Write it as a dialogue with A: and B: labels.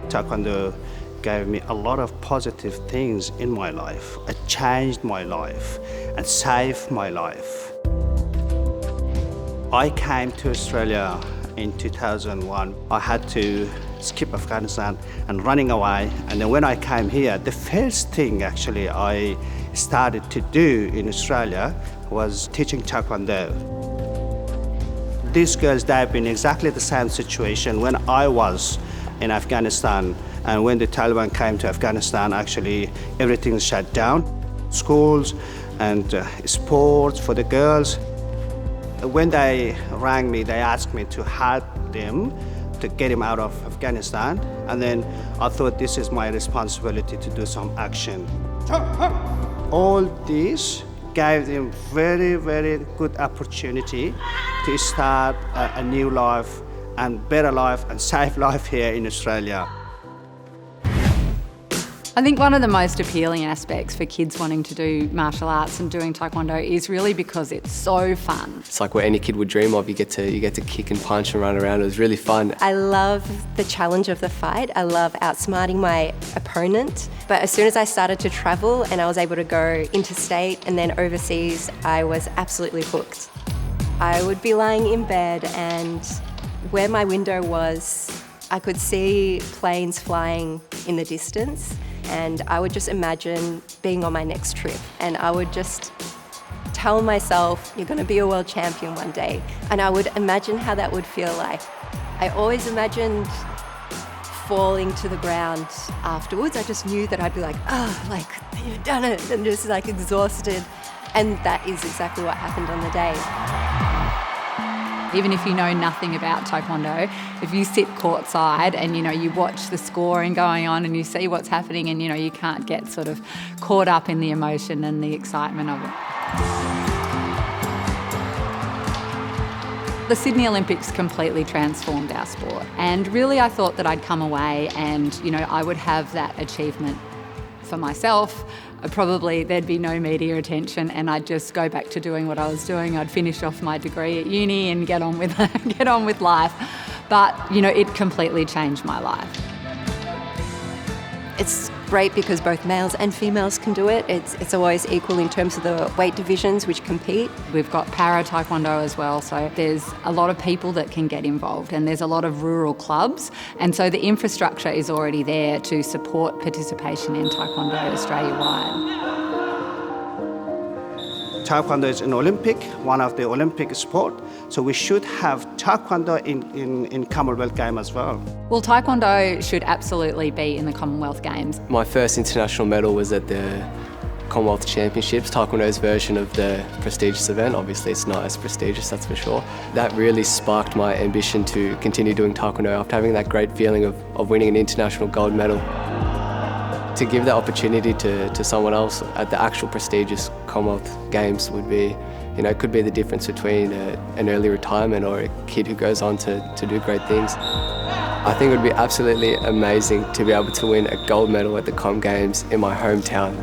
A: Taekwondo gave me a lot of positive things in my life. It changed my life and saved my life. I came to Australia in 2001. I had to skip Afghanistan and running away. And then when I came here, the first thing actually I started to do in Australia was teaching Taekwondo. These girls, they've been exactly the same situation when I was in Afghanistan, and when the Taliban came to Afghanistan, actually everything shut down. Schools and sports for the girls. When they rang me, they asked me to help them to get him out of Afghanistan, and then I thought this is my responsibility to do some action. All this gave them very, very good opportunity to start a new life and better life and safe life here in Australia.
B: I think one of the most appealing aspects for kids wanting to do martial arts and doing Taekwondo is really because it's so fun.
C: It's like what any kid would dream of. You get to kick and punch and run around. It was really fun.
D: I love the challenge of the fight. I love outsmarting my opponent. But as soon as I started to travel and I was able to go interstate and then overseas, I was absolutely hooked. I would be lying in bed, and where my window was, I could see planes flying in the distance, and I would just imagine being on my next trip, and I would just tell myself, you're going to be a world champion one day, and I would imagine how that would feel like. I always imagined falling to the ground afterwards. I just knew that I'd be like, oh, like, you've done it, and just like exhausted, and that is exactly what happened on the day.
B: Even if you know nothing about Taekwondo, if you sit courtside and you watch the scoring going on and you see what's happening, and you can't get sort of caught up in the emotion and the excitement of it. The Sydney Olympics completely transformed our sport, and really I thought that I'd come away and I would have that achievement for myself. Probably there'd be no media attention, and I'd just go back to doing what I was doing. I'd finish off my degree at uni and get on with life. But it completely changed my life.
D: It's great because both males and females can do it. It's always equal in terms of the weight divisions which compete.
B: We've got para Taekwondo as well, so there's a lot of people that can get involved, and there's a lot of rural clubs, and so the infrastructure is already there to support participation in Taekwondo Australia-wide.
A: Taekwondo is an Olympic, one of the Olympic sport, so we should have Taekwondo in Commonwealth Games as well.
B: Well, Taekwondo should absolutely be in the Commonwealth Games.
C: My first international medal was at the Commonwealth Championships, Taekwondo's version of the prestigious event. Obviously it's not as prestigious, that's for sure. That really sparked my ambition to continue doing Taekwondo after having that great feeling of winning an international gold medal. To give that opportunity to someone else at the actual prestigious Commonwealth Games would be, could be the difference between an early retirement or a kid who goes on to do great things. I think it would be absolutely amazing to be able to win a gold medal at the Com Games in my hometown.